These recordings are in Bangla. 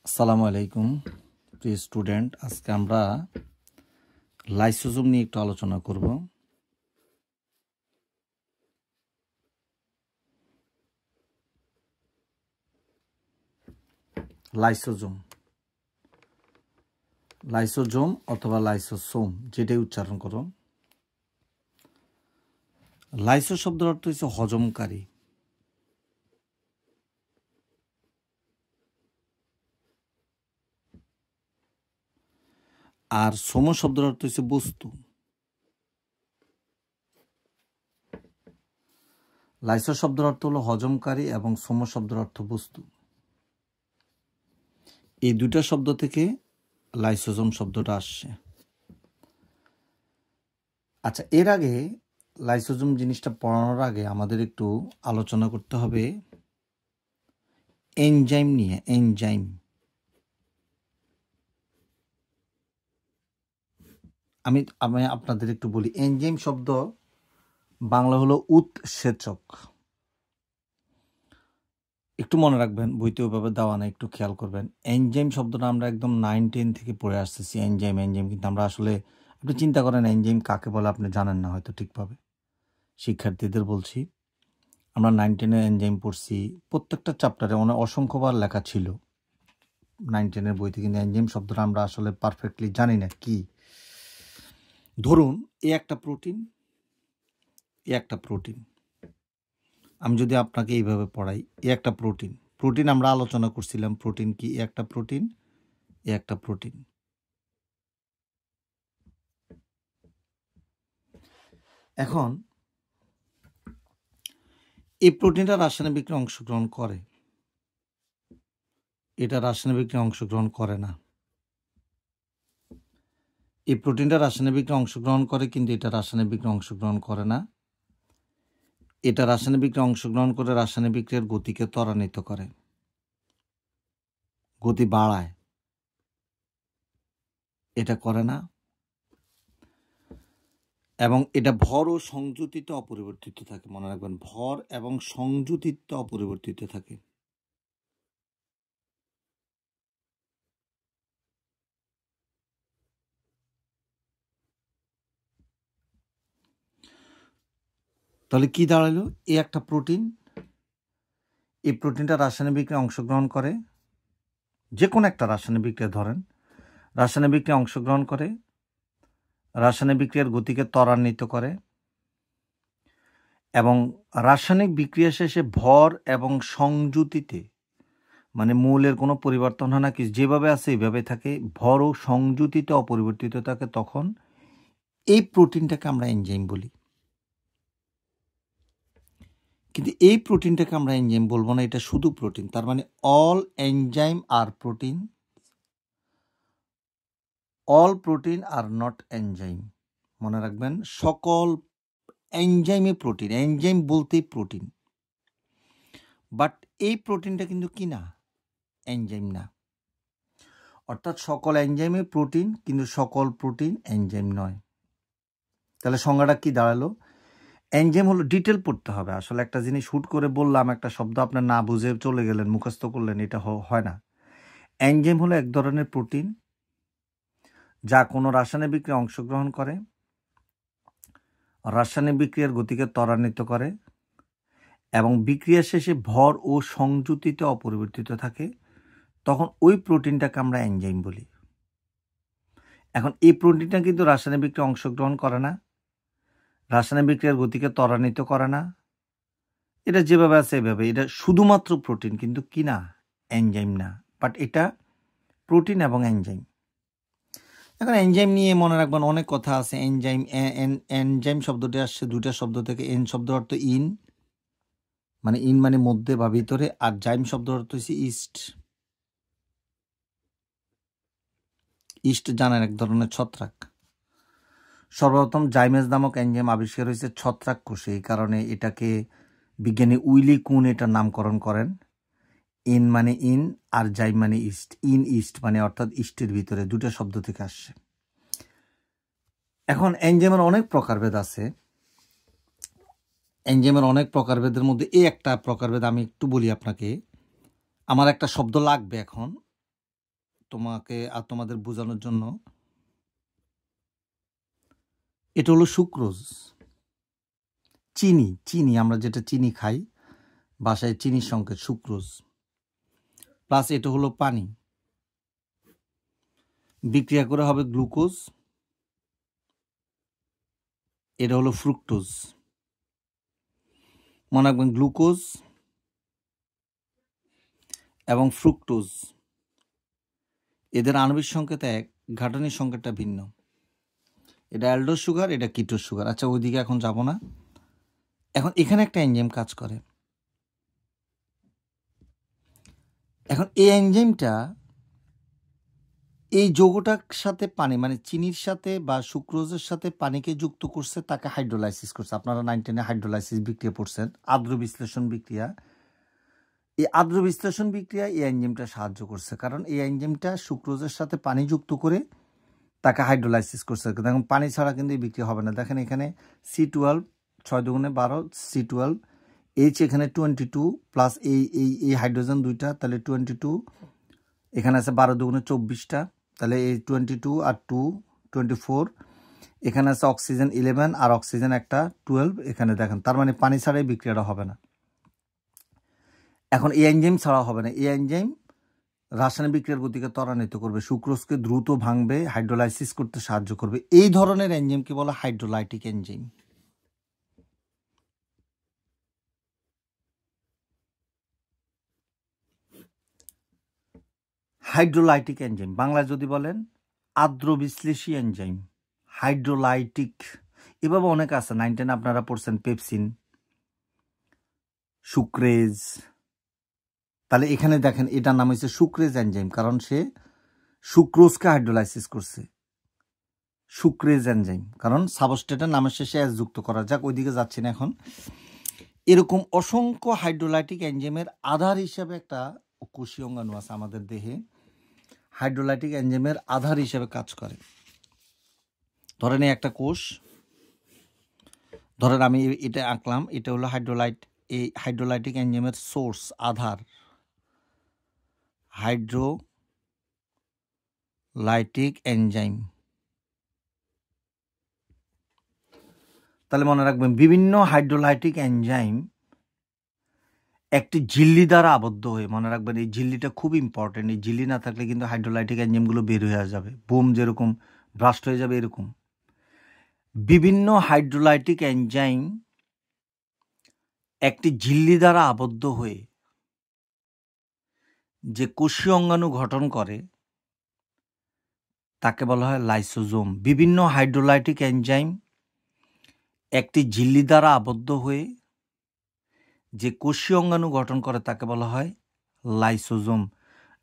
আসসালামু আলাইকুম প্রিয় স্টুডেন্ট, আজকে আমরা লাইসোজোম নিয়ে একটু আলোচনা করব। লাইসোজোম লাইসোজোম অথবা লাইসোসোম, যেটাই উচ্চারণ করো। লাইসো শব্দের অর্থ হচ্ছে হজমকারী, আর সোম শব্দের অর্থ হচ্ছে বস্তু। লাইসো শব্দের অর্থ হলো হজমকারী এবং সোম শব্দের অর্থ বস্তু। এই দুইটা শব্দ থেকে লাইসোজোম শব্দটা আসছে। আচ্ছা, এর আগে লাইসোজোম জিনিসটা পড়ানোর আগে আমাদের একটু আলোচনা করতে হবে এনজাইম নিয়ে। এনজাইম আমি আমি আপনাদের একটু বলি। এনজাইম শব্দ বাংলা হলো উৎসেচক। একটু মনে রাখবেন, বইতে ওইভাবে দেওয়া না, একটু খেয়াল করবেন। এনজাইম শব্দটা আমরা একদম 9-10 থেকে পড়ে আসতেছি। এনজাইম কিন্তু আমরা আসলে, আপনি চিন্তা করেন এনজাইম কাকে বলে, আপনি জানেন না হয়তো ঠিকভাবে। শিক্ষার্থীদের বলছি, আমরা 9-10-এ এনজাইম পড়ছি, প্রত্যেকটা চ্যাপ্টারে অসংখ্যবার লেখা ছিল 9-10-এর বইতে, কিন্তু এনজাইম শব্দটা আমরা আসলে পারফেক্টলি জানি না কি। ধরুন এ একটা প্রোটিন, আমি যদি আপনাকে এইভাবে পড়াই, এ একটা প্রোটিন আমরা আলোচনা করছিলাম। প্রোটিন কি? এ একটা প্রোটিন। এখন এই প্রোটিনটা রাসায়নিক বিক্রিয়ায় অংশগ্রহণ করে, এটা রাসায়নিক বিক্রিয়ায় অংশগ্রহণ করে না। এই প্রোটিনটা রাসায়নিক বিক্রিয়ায় অংশগ্রহণ করে, কিন্তু এটা রাসায়নিক বিক্রিয়ায় অংশগ্রহণ করে না। এটা রাসায়নিক বিক্রিয়ায় অংশগ্রহণ করে রাসায়নিক বিক্রিয়ার গতিকে ত্বরান্বিত করে, গতি বাড়ায়। এটা করে না। এবং এটা ভর ও সংযুতিতে অপরিবর্তিত থাকে। মনে রাখবেন, ভর এবং সংযুতিতে অপরিবর্তিত থাকে। তাহলে কি দাঁড়ালো? এ একটা প্রোটিন, এই প্রোটিনটা রাসায়নিক বিক্রিয়ায় অংশগ্রহণ করে, যে কোনো একটা রাসায়নিক বিক্রিয়া ধরেন, রাসায়নিক বিক্রিয়ায় অংশগ্রহণ করে, রাসায়নিক বিক্রিয়ার গতিকে ত্বরান্বিত করে, এবং রাসায়নিক বিক্রিয়া শেষে ভর এবং সংযুতিতে, মানে মৌলের কোনো পরিবর্তন হয় না, কি যেভাবে আছে এইভাবে থাকে, ভর ও সংযুতিতে অপরিবর্তিত থাকে, তখন এই প্রোটিনটাকে আমরা এনজাইম বলি। কিন্তু এই প্রোটিনটাকে আমরা এনজাইম বলবো না, এটা শুধু প্রোটিন। তার মানে all enzyme are protein, all protein are not enzyme. মনে রাখবেন, সকল এনজাইমে প্রোটিন। এনজাইম বলতেই প্রোটিন, বাট এই প্রোটিনটা কিন্তু কি না, এনজাইম না। অর্থাৎ সকল এনজাইমে প্রোটিন, কিন্তু সকল প্রোটিন এনজাইম নয়। তাহলে সংজ্ঞাটা কি দাঁড়ালো? এনজাইম হলো, ডিটেল পড়তে হবে আসলে। একটা জিনিস হুট করে বললাম, একটা শব্দ আপনার না বুঝে চলে গেলেন, মুখস্থ করলেন, এটা হয় না। এনজাইম হলো এক ধরনের প্রোটিন যা কোনো রাসায়নিক বিক্রিয়ায় অংশগ্রহণ করে, রাসায়নিক বিক্রিয়ার গতিকে ত্বরান্বিত করে, এবং বিক্রিয়া শেষে ভর ও সংযুতিতে অপরিবর্তিত থাকে, তখন ওই প্রোটিনটাকে আমরা এনজাইম বলি। এখন এই প্রোটিনটা কিন্তু রাসায়নিক বিক্রিয়ায় অংশগ্রহণ করে না, রাসায়নিক বিক্রিয়ার গতিকে ত্বরান্বিত করে না, এটা যেভাবে আছে এভাবে, এটা শুধুমাত্র প্রোটিন, কিন্তু কি না, এনজাইম না। বাট এটা প্রোটিন এবং এনজাইম। এখন এনজাইম নিয়ে মনে রাখবেন অনেক কথা আছে। এনজাইম শব্দটি আসছে দুইটা শব্দ থেকে। এন শব্দ অর্থ ইন, মানে মধ্যে বা ভিতরে, আর জাইম শব্দ অর্থ হচ্ছে ইস্ট। ইস্ট জানেন, এক ধরনের ছত্রাক। সর্বপ্রথম জাইমেজ নামক এনজাইম আবিষ্কার হয়েছে ছত্রাক কোষে, এই কারণে এটাকে বিজ্ঞানী উইলি কুন এটার নামকরণ করেন। ইন মানে ইন, আর জাইম মানে ইস্ট। ইন ইস্ট মানে অর্থাৎ ইস্টের ভিতরে, দুটো শব্দ থেকে আসছে। এখন এনজাইমের অনেক প্রকারভেদ আছে। এনজাইমের অনেক প্রকারভেদের মধ্যে এই একটা প্রকারভেদ আমি একটু বলি আপনাকে। আমার একটা শব্দ লাগবে এখন, তোমাদের বোঝানোর জন্য, এটা হলো সুক্রোজ, চিনি আমরা যেটা চিনি খাই বাসায়, চিনির সংকেত সুক্রোজ, প্লাস এটা হলো পানি, বিক্রিয়া করে হবে গ্লুকোজ, এটা হলো ফ্রুক্টোজ। মনে রাখবেন গ্লুকোজ এবং ফ্রুক্টোজ এদের আণবিক সংকেত এক, গাঠনিক সংকেতটা ভিন্ন। এটা অ্যালডোজ সুগার, এটা কিটোজ সুগার। আচ্ছা ওইদিকে এখন যাব না। এখন এখানে একটা এনজাইম কাজ করে। এখন এই এনজাইমটা এই যৌগটার সাথে পানি, মানে চিনির সাথে বা সুক্রোজের সাথে পানিকে যুক্ত করছে, তাকে হাইড্রোলাইসিস করছে। আপনারা 9-10 হাইড্রোলাইসিস বিক্রিয়া পড়ছেন, আর্দ্র বিশ্লেষণ বিক্রিয়া। এই আর্দ্র বিশ্লেষণ বিক্রিয়া এই এনজাইমটা সাহায্য করছে, কারণ এই এনজাইমটা সুক্রোজের সাথে পানি যুক্ত করে তাকে হাইড্রোলাইসিস করছে। দেখুন পানি ছাড়া কিন্তু এই বিক্রিয়া হবে না। দেখেন এখানে C12 6 দুগুণে 12 C12, H এখানে 22 প্লাস এই হাইড্রোজেন দুইটা, তাহলে 22, এখানে আছে 12 দুগুণে 24টা, তাহলে এই 22 আর 2 24, এখানে আছে অক্সিজেন 11 আর অক্সিজেন একটা 12, এখানে দেখেন, তার মানে পানি ছাড়াই বিক্রিয়াটা হবে না। এখন এই এনজাইম ছাড়া হবে না। এই এনজাইম রাসায়নিক বিক্রিয়ার গতিকে ত্বরান্বিত করবে, সুক্রোজকে দ্রুত ভাঙবে, হাইড্রোলাইসিস করতে সাহায্য করবে। এই ধরনের এনজাইমকে বলা হাইড্রোলাইটিক এনজাইম। হাইড্রোলাইটিক এনজাইম বাংলায় যদি বলেন আর্দ্র বিশ্লেষী এনজাইম, হাইড্রোলাইটিক। এভাবে অনেক আছে, 9-10 আপনারা পড়ছেন, পেপসিন, সুক্রেজ। তাহলে এখানে দেখেন এটার নাম হচ্ছে সুক্রেজ এনজাইম, কারণ সে সুক্রোজকে হাইড্রোলাইসিস করছে। সুক্রেজ এনজাইম, কারণ সাবস্ট্রেটের নামের শেষে এস যুক্ত করা। যাক ওইদিকে যাচ্ছি না এখন। এরকম অসংখ্য হাইড্রোলাইটিক এনজাইমের আধার হিসাবে একটা কোষীয় অঙ্গাণু আছে আমাদের দেহে, হাইড্রোলাইটিক এনজাইমের আধার হিসেবে কাজ করে। ধরেন এই একটা কোষ, ধরেন আমি এটা আঁকলাম, এটা হলো এই হাইড্রোলাইটিক এনজাইমের সোর্স, আধার, হাইড্রোলাইটিক এনজাইম। তাহলে মনে রাখবেন বিভিন্ন হাইড্রোলাইটিক এনজাইম একটি ঝিল্লি দ্বারা আবদ্ধ হয়ে, মনে রাখবেন এই ঝিল্লিটা খুব ইম্পর্টেন্ট। এই ঝিল্লি না থাকলে কিন্তু হাইড্রোলাইটিক এনজাইমগুলো বের হয়ে যাবে, বোম যেরকম ব্রাস্ট হয়ে যাবে, এরকম বিভিন্ন হাইড্রোলাইটিক এনজাইম একটি ঝিল্লি দ্বারা আবদ্ধ হয়ে যে কোষীয় অঙ্গাণু গঠন করে তাকে বলা হয় লাইসোজোম। বিভিন্ন হাইড্রোলাইটিক এনজাইম একটি ঝিল্লি দ্বারা আবদ্ধ হয়ে যে কোষীয় অঙ্গাণু গঠন করে তাকে বলা হয় লাইসোজোম।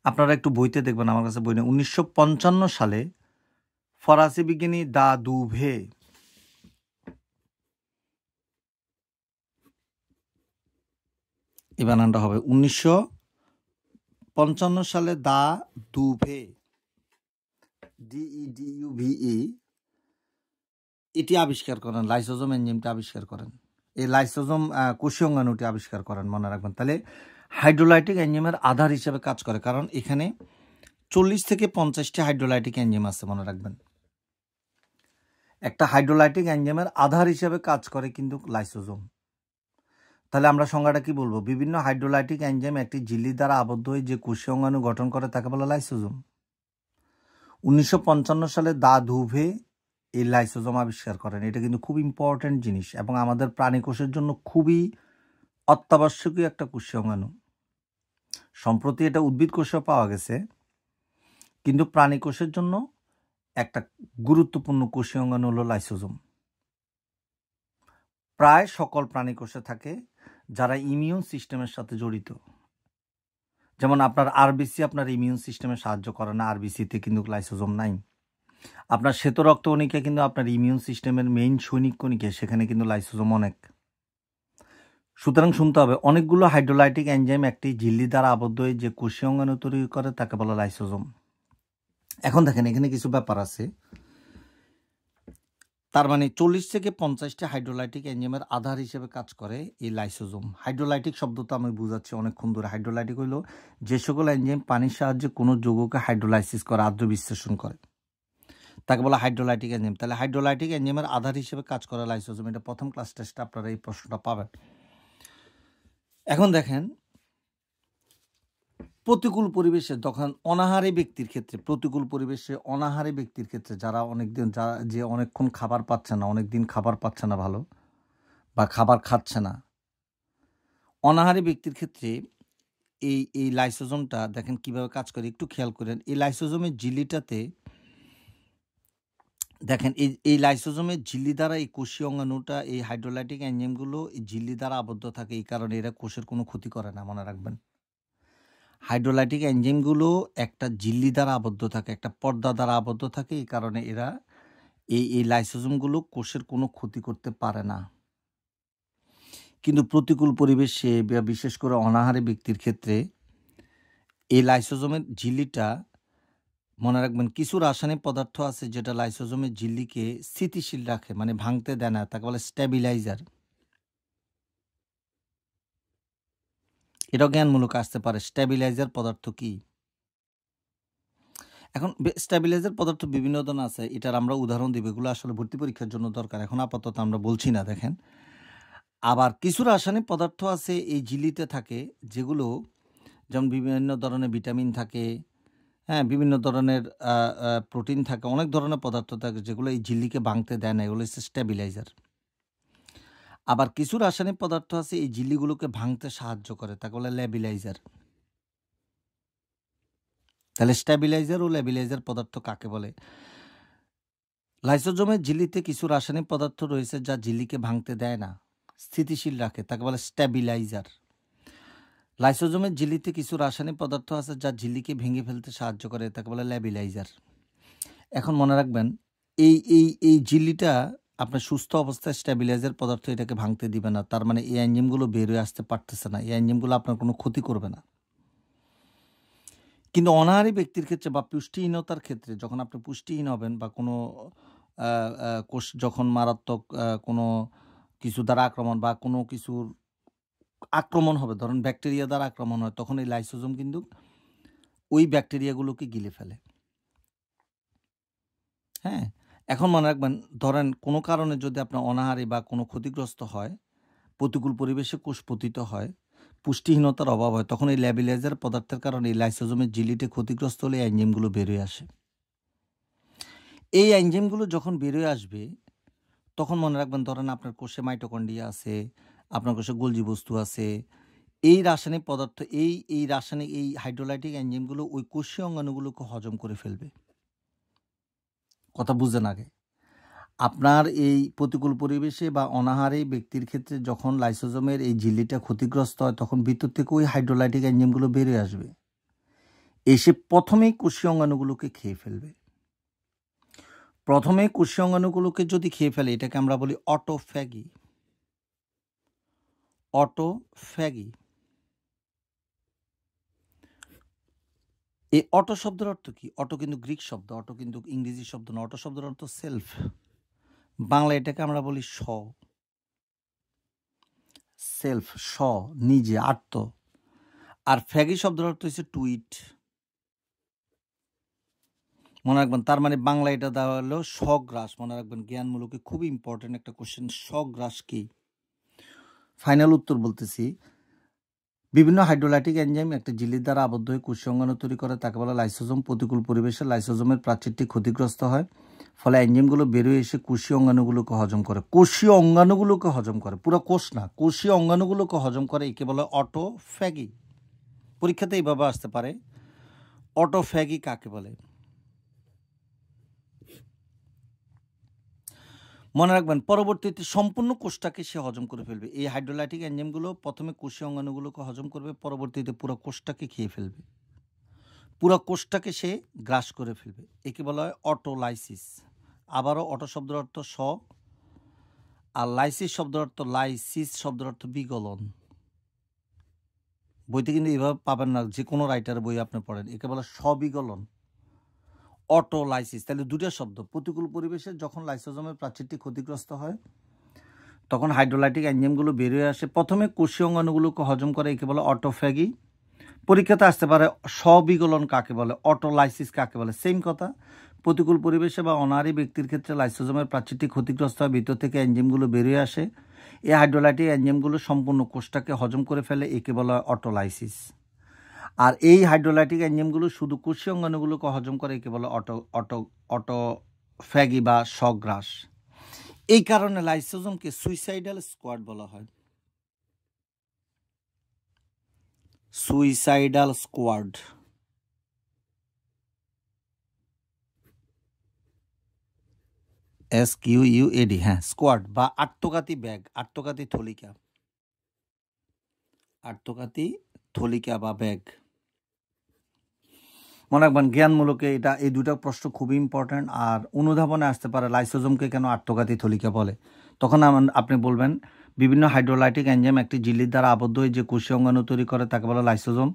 আপনারা একটু বইতে দেখবেন, আমার কাছে বই নেই। 1955 সালে ফরাসি বিজ্ঞানী দা দুভে এই বানানটা হবে 1955 সালে দা দুভে, DEDUVE, এটি আবিষ্কার করেন, লাইসোজোম এনজাইমটা আবিষ্কার করেন। এই লাইসোজোম কোষীয় অঙ্গাণুটি আবিষ্কার করেন, মনে রাখবেন। তাহলে হাইড্রোলাইটিক এনজাইমের আধার হিসেবে কাজ করে, কারণ এখানে 40 থেকে 50টি হাইড্রোলাইটিক এনজাইম আছে, মনে রাখবেন। একটা হাইড্রোলাইটিক এনজাইমের আধার হিসেবে কাজ করে কিন্তু লাইসোজোম। তাহলে আমরা সংজ্ঞাটা কি বলবো? বিভিন্ন হাইড্রোলাইটিক এনজাইম একটি ঝিল্লি দ্বারা আবদ্ধ হয়ে যে কোষীয় অঙ্গাণু গঠন করে তাকে বলে লাইসোজোম। 1955 সালে দা দুভে এই লাইসোজোম আবিষ্কার করেন। এটা কিন্তু খুব ইম্পর্টেন্ট জিনিস এবং আমাদের প্রাণী কোষের জন্য খুবই অত্যাবশ্যকীয় একটা কোষীয় অঙ্গাণু। সম্প্রতি এটা উদ্ভিদ কোষেও পাওয়া গেছে, কিন্তু প্রাণী কোষের জন্য একটা গুরুত্বপূর্ণ কোষীয় অঙ্গাণু হলো লাইসোজোম। প্রায় সকল প্রাণী কোষে থাকে যারা ইমিউন সিস্টেমের সাথে জড়িত। যেমন আপনার আরবিসি আপনার ইমিউন সিস্টেমে সাহায্য করে না, আরবিসিতে কিন্তু লাইসোজোম নাই। আপনার শ্বেত রক্তকণিকা কিন্তু আপনার ইমিউন সিস্টেমের মেইন সৈনিক কণিকা, সেখানে কিন্তু লাইসোজোম অনেক। সুতরাং শুনতে হবে, অনেকগুলো হাইড্রোলাইটিক এনজাইম একটি ঝিল্লি দ্বারা আবদ্ধ হয়ে যে কোষীয় অঙ্গাণু তৈরি করে তাকে বলা লাইসোজোম। এখন দেখেন এখানে কিছু ব্যাপার আছে। তার মানে 40 থেকে 50টা হাইড্রোলাইটিক এনজাইমের আধার হিসেবে কাজ করে এই লাইসোজোম। হাইড্রোলাইটিক শব্দ তো আমি বুঝাচ্ছি অনেকক্ষণ ধরে। হাইড্রোলাইটিক হলো যে সকল এনজাইম পানির সাহায্যে কোনো যৌগকে হাইড্রোলাইসিস করে, আদ্র বিশ্লেষণ করে, তাকে বলা হাইড্রোলাইটিক এনজাইম। তাহলে হাইড্রোলাইটিক এনজাইমের আধার হিসেবে কাজ করে লাইসোজোম। এটা প্রথম ক্লাস টেস্টে আপনারা এই প্রশ্নটা পাবেন। এখন দেখেন, প্রতিকূল পরিবেশে যখন অনাহারী ব্যক্তির ক্ষেত্রে, প্রতিকূল পরিবেশে অনাহারী ব্যক্তির ক্ষেত্রে যারা অনেকদিন, যে অনেকক্ষণ খাবার পাচ্ছে না, অনেকদিন খাবার পাচ্ছে না ভালো, বা খাবার খাচ্ছে না, অনাহারী ব্যক্তির ক্ষেত্রে এই লাইসোজোমটা দেখেন কিভাবে কাজ করে, একটু খেয়াল করেন। এই লাইসোজোমের ঝিল্লিটাতে দেখেন, এই লাইসোজোমের ঝিল্লি দ্বারা এই কোষীয় অঙ্গাণুটা, এই হাইড্রোলাইটিক এনজাইমগুলো এই ঝিল্লি দ্বারা আবদ্ধ থাকে। এই কারণে এরা কোষের কোনো ক্ষতি করে না, মনে রাখবেন। হাইড্রোলাইটিক এনজাইমগুলো একটা ঝিল্লি দ্বারা আবদ্ধ থাকে, একটা পর্দা দ্বারা আবদ্ধ থাকে। এই কারণে এরা এই লাইসোজোমগুলো কোষের কোনো ক্ষতি করতে পারে না। কিন্তু প্রতিকূল পরিবেশে, বিশেষ করে অনাহারী ব্যক্তির ক্ষেত্রে, এই লাইসোজোমের ঝিল্লিটা, মনে রাখবেন, কিছু রাসায়নিক পদার্থ আছে যেটা লাইসোজোমের ঝিল্লিকে স্থিতিশীল রাখে, মানে ভাঙতে দেয় না, তাকে বলে স্ট্যাবিলাইজার। এটাও জ্ঞানমূলক আসতে পারে। স্ট্যাবিলাইজার পদার্থ কি? এখন স্ট্যাবিলাইজার পদার্থ বিভিন্ন ধরনের আছে, এটার আমরা উদাহরণ দিব। এগুলো আসলে ভর্তি পরীক্ষার জন্য দরকার, এখন আপাতত আমরা বলছি না। দেখেন, আবার কিছু রাসায়নিক পদার্থ আছে এই ঝিল্লিতে থাকে, যেগুলো যেমন বিভিন্ন ধরনের ভিটামিন থাকে, হ্যাঁ, বিভিন্ন ধরনের প্রোটিন থাকে, অনেক ধরনের পদার্থ থাকে যেগুলো এই ঝিল্লিকে ভাঙতে দেয় না, এগুলো হচ্ছে স্ট্যাবিলাইজার। আবার কিছু রাসায়নিক পদার্থ আছে এই ঝিল্লিগুলোকে ভাঙতে সাহায্য করে, তাকে বলে ল্যাবিলাইজার। তাহলে স্ট্যাবিলাইজার ও ল্যাবিলাইজার পদার্থ কাকে বলে? লাইসোজোমের ঝিল্লিতে কিছু রাসায়নিক পদার্থ রয়েছে যা ঝিল্লিকে ভাঙতে দেয় না, স্থিতিশীল রাখে, তাকে বলে স্ট্যাবিলাইজার। লাইসোজোমের ঝিল্লিতে কিছু রাসায়নিক পদার্থ আছে যা ঝিল্লিকে ভেঙে ফেলতে সাহায্য করে, তাকে বলে ল্যাবিলাইজার। এখন মনে রাখবেন, এই ঝিল্লিটা আপনার সুস্থ অবস্থায় স্ট্যাবিলাইজার পদার্থ এটাকে ভাঙতে দিবে না। তার মানে এই এনজাইমগুলো বের হয়ে আসতে পারতেছে না, এই এনজাইমগুলো আপনার কোনো ক্ষতি করবে না। কিন্তু অনাহারী ব্যক্তির ক্ষেত্রে বা পুষ্টিহীনতার ক্ষেত্রে, যখন আপনি পুষ্টিহীন হবেন বা কোনো কোষ যখন মারাত্মক কোনো কিছু দ্বারা আক্রমণ বা কোনো কিছুর আক্রমণ হবে, ধরুন ব্যাকটেরিয়া দ্বারা আক্রমণ হয়, তখন এই লাইসোজোম কিন্তু ওই ব্যাকটেরিয়াগুলোকে গিলে ফেলে। হ্যাঁ, এখন মনে রাখবেন, ধরেন কোনো কারণে যদি আপনার অনাহারী বা কোনো ক্ষতিগ্রস্ত হয়, প্রতিকূল পরিবেশে কোষ পতিত হয়, পুষ্টিহীনতার অভাব হয়, তখন এই ল্যাবিলাইজার পদার্থের কারণে এই লাইসোজোমের ঝিল্লিতে ক্ষতিগ্রস্ত হলে এই এনজাইমগুলো বেরিয়ে আসে। এই এনজাইমগুলো যখন বেরিয়ে আসবে, তখন মনে রাখবেন, ধরেন আপনার কোষে মাইটোকন্ড্রিয়া আছে, আপনার কোষে গোলজি বস্তু আছে, এই রাসায়নিক পদার্থ, এই রাসায়নিক এই হাইড্রোলাইটিক এনজাইমগুলো ওই কোষীয় অঙ্গাণুগুলোকে হজম করে ফেলবে। কথা বুঝেন আগে। আপনার এই প্রতিকূল পরিবেশে বা অনাহারী ব্যক্তির ক্ষেত্রে যখন লাইসোজোমের এই ঝিল্লিটা ক্ষতিগ্রস্ত হয়, তখন ভিতর থেকে ওই হাইড্রোলাইটিক এনজাইমগুলো বেরিয়ে আসবে, এসে প্রথমেই কোষীয় অঙ্গাণুগুলোকে খেয়ে ফেলবে। প্রথমে কোষীয় অঙ্গাণুগুলোকে যদি খেয়ে ফেলে, এটাকে আমরা বলি অটোফ্যাগি। অটোফ্যাগি। এই অটো শব্দের অর্থ কি? অটো কিন্তু গ্রিক শব্দ, অটো কিন্তু ইংরেজি শব্দ না। অটো শব্দের অর্থ সেলফ। বাংলা এটাকে আমরা বলি স্ব, সেলফ, স্ব, নিজে, আত্ম। আর ফ্যাগি শব্দের অর্থ হচ্ছে টু ইট। মনে রাখবেন, তার মানে বাংলা এটা দেওয়া হলো স্বগ্রাস। মনে রাখবেন, জ্ঞানমূলকে খুবই ইম্পর্টেন্ট একটা কোশ্চেন, স্বগ্রাস কি? ফাইনাল উত্তর বলতেছি, বিভিন্ন হাইড্রোলাইটিক এনজাইম একটা ঝিল্লির দ্বারা আবদ্ধ হয়ে কোষীয় অঙ্গাণু তৈরি করে, তাকে বলা লাইসোজোম। প্রতিকূল পরিবেশে লাইসোজোমের প্রাচীরটি ক্ষতিগ্রস্ত হয়, ফলে এনজাইমগুলো বেরিয়ে এসে কোষীয় অঙ্গাণুগুলোকে হজম করে। কোষীয় অঙ্গাণুগুলোকে হজম করে, পুরো কোষ না, কোষীয় অঙ্গাণুগুলোকে হজম করে। একে বলে অটোফ্যাগি। পরীক্ষাতে এইভাবে আসতে পারে, অটোফ্যাগি কাকে বলে? মনে রাখবেন, পরবর্তীতে সম্পূর্ণ কোষটাকে সে হজম করে ফেলবে। এই হাইড্রোলাইটিক এনজাইমগুলো প্রথমে কোষীয় অঙ্গাণুগুলোকে হজম করবে, পরবর্তীতে পুরো কোষটাকে খেয়ে ফেলবে, পুরো কোষটাকে সে গ্রাস করে ফেলবে। একে বলা হয় অটোলাইসিস। আবারও, অটো শব্দের অর্থ স্ব, আর লাইসিস শব্দের অর্থ, লাইসিস শব্দের অর্থ বিগলন। বইতে কিন্তু এভাবে পাবেন না, যে কোনো রাইটার বই আপনি পড়েন, একে বলা স্ববিগলন। অটোলাইসিস। তাহলে দুটো শব্দ। প্রতিকূল পরিবেশে যখন লাইসোজোমের প্রাচীরটি ক্ষতিগ্রস্ত হয় তখন হাইড্রোলাইটিক এনজাইমগুলো বেরিয়ে আসে, প্রথমে কোষীয় অঙ্গাণুগুলোকে হজম করে, একে বলে অটোফ্যাগি। পরীক্ষাতে আসতে পারে স্ববিগলন কাকে বলে, অটোলাইসিস কাকে বলে, সেম কথা। প্রতিকূল পরিবেশে বা অনাহারী ব্যক্তির ক্ষেত্রে লাইসোজোমের প্রাচীরটি ক্ষতিগ্রস্ত হয়, ভিতর থেকে এনজাইমগুলো বেরিয়ে আসে, এই হাইড্রোলাইটিক এনজাইমগুলো সম্পূর্ণ কোষটাকে হজম করে ফেলে, একে বলা হয় অটোলাইসিস। আর এই হাইড্রোলাইটিক এনজাইমগুলো শুধু কোষীয় অঙ্গাণুগুলোকে হজম করে, একে বলে অটোফ্যাগি বা স্বগ্রাস। এই কারণে লাইসোজোমকে সুইসাইডাল স্কোয়াড বলা হয়। Suicidal squad. SQUAD, হ্যাঁ, স্কোয়াড বা আত্মঘাতী ব্যাগ, আত্মঘাতী থলিকা, আত্মঘাতী থলিকা বা ব্যাগ। মনে রাখবেন জ্ঞানমূলকে এটা, এই দুটো প্রশ্ন খুবই ইম্পর্ট্যান্ট। আর অনুধাবনে আসতে পারে লাইসোজোমকে কেন আত্মঘাতী থলিকা বলে। তখন আপনি বলবেন বিভিন্ন হাইড্রোলাইটিক এনজাইম একটি ঝিল্লির দ্বারা আবদ্ধ হয়ে যে কোষীয় অঙ্গাণু তৈরি করে তাকে বলে লাইসোজোম।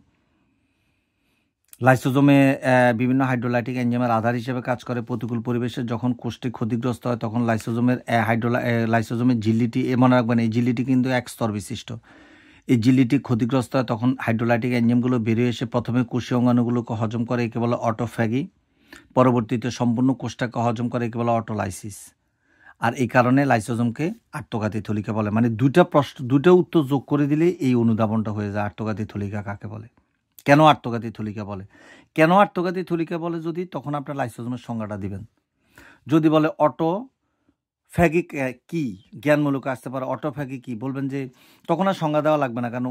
লাইসোজোমে বিভিন্ন হাইড্রোলাইটিক এনজাইমের আধার হিসেবে কাজ করে। প্রতিকূল পরিবেশে যখন কোষটি ক্ষতিগ্রস্ত হয় তখন লাইসোজোমের ঝিল্লিটি, মনে রাখবেন এই ঝিল্লিটি কিন্তু এক স্তর বিশিষ্ট, এই ঝিল্লিটি ক্ষতিগ্রস্ত হয় তখন হাইড্রোলাইটিক এনজাইমগুলো বেরিয়ে এসে প্রথমে কোষীয় অঙ্গাণুগুলোকে হজম করে, একে বলে অটোফ্যাগি। পরবর্তীতে সম্পূর্ণ কোষটাকে হজম করে, একে বলে অটোলাইসিস। আর এই কারণে লাইসোজোমকে আত্মঘাতী থলিকা বলে। মানে দুটো উত্তর যোগ করে দিলে এই অনুধাবনটা হয়ে যায় আত্মঘাতী থলিকা কাকে বলে, কেন আত্মঘাতী থলিকা বলে। কেন আত্মঘাতী থলিকা বলে যদি, তখন আপনার লাইসোজোমের সংজ্ঞাটা দিবেন। যদি বলে অটোফ্যাগি কি, জ্ঞানমূলক আসতে পারে অটোফ্যাগি কি, বলবেন যে তখন আর সংজ্ঞা দেওয়া লাগবে না, কারণ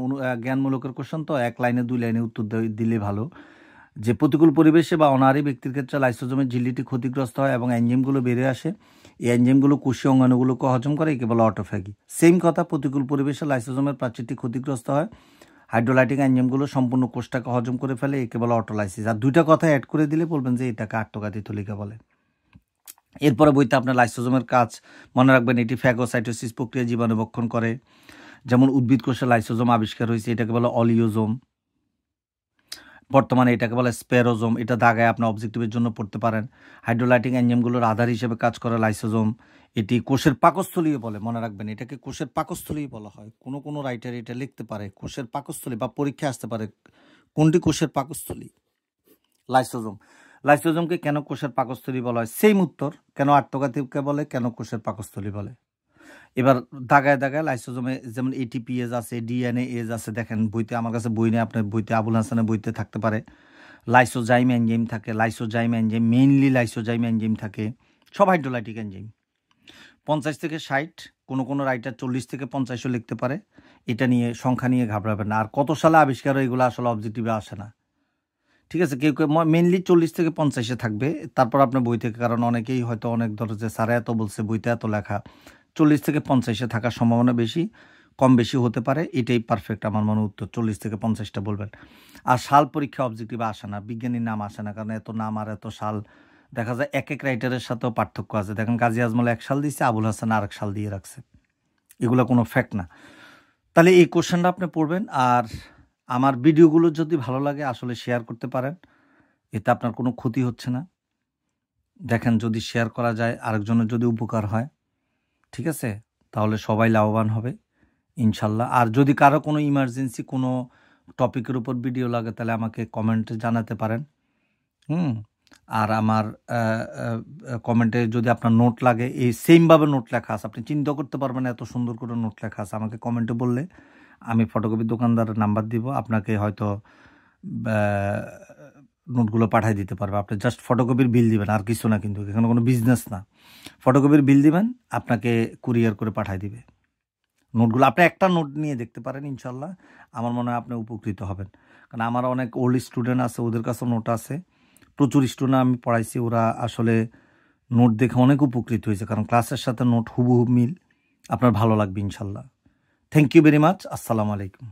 জ্ঞানমূলকের কোশ্চেন তো 1 লাইনে 2 লাইনে উত্তর দিলে ভালো। যে প্রতিকূল পরিবেশে বা অনাহারী ব্যক্তির ক্ষেত্রে লাইসোজোমের ঝিল্লিটি ক্ষতিগ্রস্ত হয় এবং এনজাইমগুলো বেরিয়ে আসে, এই এনজাইমগুলো কোষীয় অঙ্গাণুগুলোকে হজম করে, একে বলে অটোফ্যাগি। সেম কথা, প্রতিকূল পরিবেশে লাইসোজোমের প্রাচীরটি ক্ষতিগ্রস্ত হয়, হাইড্রোলাইটিক এনজাইমগুলো সম্পূর্ণ কোষটাকে হজম করে ফেলে, একে বলে অটোলাইসিস। আর দুইটা কথা অ্যাড করে দিলে বলবেন যে এটাকে আত্মঘাতী থলিকা বলে। এরপরে বইতে আপনার লাইসোজোমের কাজ মনে রাখবেন, এটি ফ্যাগোসাইটোসিস প্রক্রিয়া জীবাণু ভক্ষণ করে। যেমন উদ্ভিদ কোষে লাইসোজোম আবিষ্কার হয়েছে, এটাকে বলে অলিওজোম। বর্তমানে এটাকে বলে স্পেরোজোম। এটা দাগায় আপনার অবজেক্টিভের জন্য পড়তে পারেন। হাইড্রোলাইটিক এনজাইমগুলোর আধার হিসেবে কাজ করে লাইসোজোম। এটি কোষের পাকস্থলী বলে, মনে রাখবেন এটাকে কোষের পাকস্থলী বলা হয়। কোনো রাইটার এটা লিখতে পারে কোষের পাকস্থলী, বা পরীক্ষা আসতে পারে কোনটি কোষের পাকস্থলী, লাইসোজোম। লাইসোজোমকে কেন কোষের পাকস্থলী বলা হয়, সেম উত্তর, কেন আত্মঘাতীকে বলে, কেন কোষের পাকস্থলী বলে। এবার দাগায় লাইসোজোমে যেমন ATPase আছে, DNAase আছে। দেখেন বইতে, আমার কাছে বই নেই, আপনার বইতে আবুল হাসানের বইতে থাকতে পারে। লাইসোজাইম এনজাইম থাকে, lysozyme enzyme, mainly lysozyme enzyme থাকে, সব হাইড্রোলাইটিক এনজাইম। 50 থেকে 60, কোনো রাইটার 40 থেকে 50ও লিখতে পারে। এটা নিয়ে, সংখ্যা নিয়ে ঘাবড়াবেন না। আর কত সালে আবিষ্কার হয় এগুলো আসলে অবজেক্টিভে আসে না, ঠিক আছে। কেউ মেনলি 40 থেকে 50-এ থাকবে, তারপর আপনার বই থেকে, কারণ অনেকেই হয়তো অনেক ধরো যে স্যারে এত বলছে, বইতে এত লেখা, 40 থেকে 50-এ থাকার সম্ভাবনা বেশি, কম বেশি হতে পারে। এটাই পারফেক্ট আমার মনে উত্তর, 40 থেকে 50টা বলবেন। আর সাল পরীক্ষা অবজেক্টিভে আসে না, বিজ্ঞানীর নাম আসে না, কারণ এত নাম আর এত সাল দেখা যায় এক রাইটারের সাথেও পার্থক্য আছে। দেখেন কাজী আজমল 1 সাল দিয়েছে, আবুল হাসান আরেক সাল দিয়ে রাখছে, এগুলো কোনো ফ্যাক্ট না। তাহলে এই কোশ্চেনটা আপনি পড়বেন। আর আমার ভিডিওগুলো যদি ভালো লাগে আসলে শেয়ার করতে পারেন, এতে আপনার কোনো ক্ষতি হচ্ছে না। দেখেন যদি শেয়ার করা যায়, আরেকজনের যদি উপকার হয়, ঠিক আছে, তাহলে সবাই লাভবান হবে ইনশাল্লাহ। আর যদি কারো কোনো ইমার্জেন্সি কোনো টপিকের উপর ভিডিও লাগে তাহলে আমাকে কমেন্টে জানাতে পারেন। আর আমার কমেন্টে যদি আপনার নোট লাগে, এই সেমভাবে নোট লেখা আছে, আপনি চিন্তা করতে পারবেন এত সুন্দর করে নোট লেখা আছে, আমাকে কমেন্টে বললে আমি ফটোকপি দোকানদারের নাম্বার দিব, আপনাকে হয়তো নোটগুলো পাঠিয়ে দিতে পারবে। আপনি জাস্ট ফটোকপির বিল দিবেন, আর কিছু না, কিন্তু এখানে কোনো বিজনেস না। ফটোকপির বিল দিবেন, আপনাকে কুরিয়ার করে পাঠিয়ে দিবে নোটগুলো। আপনি একটা নোট নিয়ে দেখতে পারেন, ইনশাল্লাহ আমার মনে হয় আপনি উপকৃত হবেন। কারণ আমার অনেক ওল্ড স্টুডেন্ট আছে, ওদের কাছেও নোট আছে, প্রচুর স্টুডেন্ট আমি পড়াইছি, ওরা আসলে নোট দেখে অনেক উপকৃত হয়েছে, কারণ ক্লাসের সাথে নোট হুবহু মিল। আপনার ভালো লাগবে ইনশাল্লাহ। Thank you very much. আসসালামু আলাইকুম।